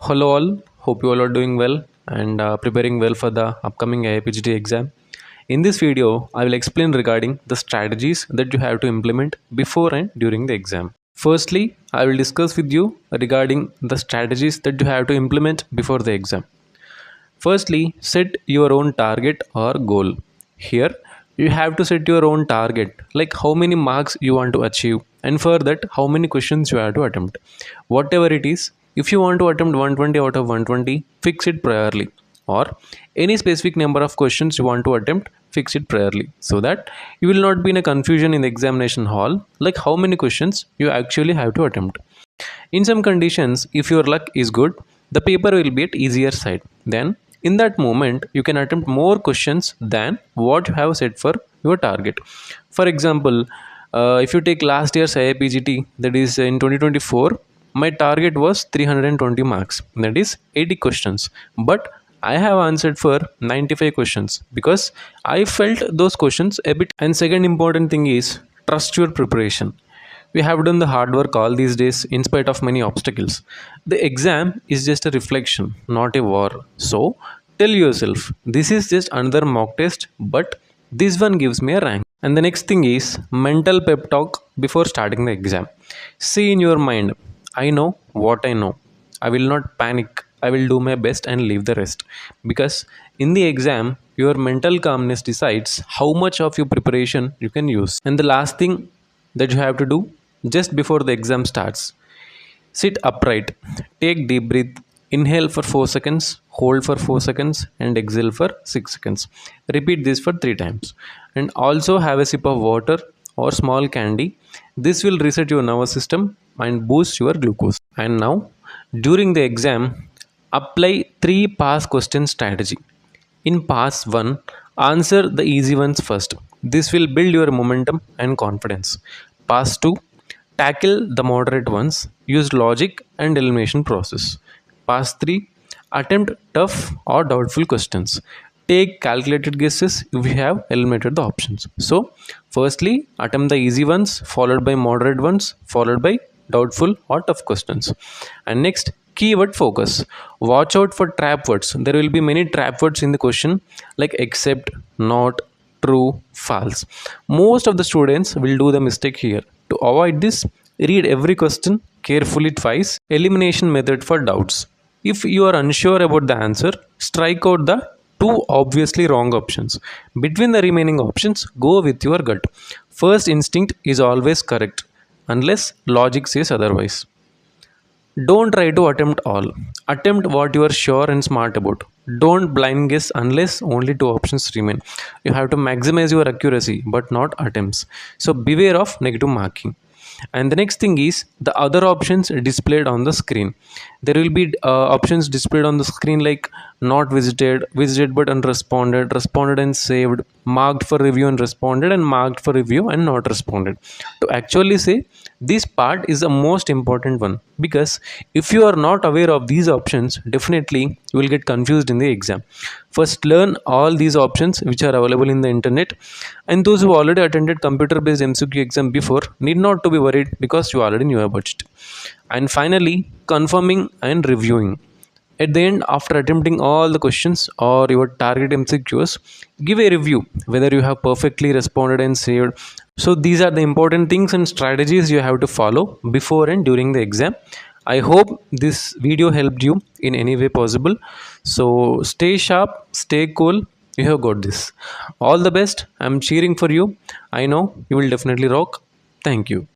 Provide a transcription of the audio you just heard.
Hello all, hope you all are doing well and preparing well for the upcoming AIAPGET exam. In this video, I will explain regarding the strategies that you have to implement before and during the exam. Firstly, I will discuss with you regarding the strategies that you have to implement before the exam. Firstly, set your own target or goal. Here, you have to set your own target, like how many marks you want to achieve, and for that, how many questions you have to attempt. Whatever it is, if you want to attempt 120 out of 120, fix it priorly. Or any specific number of questions you want to attempt, fix it priorly, so that you will not be in a confusion in the examination hall, like how many questions you actually have to attempt. In some conditions, if your luck is good, the paper will be at easier side. Then, in that moment, you can attempt more questions than what you have set for your target. For example, if you take last year's AIAPGT, that is in 2024, my target was 320 marks, that is 80 questions. But I have answered for 95 questions because I felt those questions a bit. And second important thing is trust your preparation. We have done the hard work all these days in spite of many obstacles. The exam is just a reflection, not a war. So tell yourself, this is just another mock test, but this one gives me a rank. And the next thing is mental pep talk before starting the exam. See in your mind, I know what I know. I will not panic. I will do my best and leave the rest. Because in the exam, your mental calmness decides how much of your preparation you can use. And the last thing that you have to do just before the exam starts, sit upright, take deep breath, inhale for 4 seconds, hold for 4 seconds, and exhale for 6 seconds. Repeat this for 3 times. And also have a sip of water or small candy. This will reset your nervous system and boost your glucose. And now, during the exam, apply 3 pass question strategy. In pass 1, answer the easy ones first. This will build your momentum and confidence. Pass 2, tackle the moderate ones. Use logic and elimination process. Pass 3, attempt tough or doubtful questions. Take calculated guesses if you have eliminated the options. So, firstly, attempt the easy ones, followed by moderate ones, followed by doubtful or tough questions. And next, keyword focus. Watch out for trap words. There will be many trap words in the question, like except, not, true, false. Most of the students will do the mistake here. To avoid this, read every question carefully twice. Elimination method for doubts. If you are unsure about the answer, strike out the 2 obviously wrong options. Between the remaining options, go with your gut. First instinct is always correct, unless logic says otherwise. Don't try to attempt all. Attempt what you are sure and smart about. Don't blind guess unless only 2 options remain. You have to maximize your accuracy but not attempts. So beware of negative marking. And the next thing is the other options displayed on the screen. There will be options displayed on the screen like not visited, visited but unresponded, responded and saved, marked for review and responded, and marked for review and not responded. To actually say, this part is the most important one, because if you are not aware of these options, definitely you will get confused in the exam. First, learn all these options which are available in the internet, and those who already attended computer based MCQ exam before need not to be worried because you already knew about it. And finally, confirming and reviewing. At the end, after attempting all the questions or your target MCQs, give a review whether you have perfectly responded and saved. So these are the important things and strategies you have to follow before and during the exam. I hope this video helped you in any way possible. So stay sharp, stay cool. You have got this. All the best. I'm cheering for you. I know you will definitely rock. Thank you.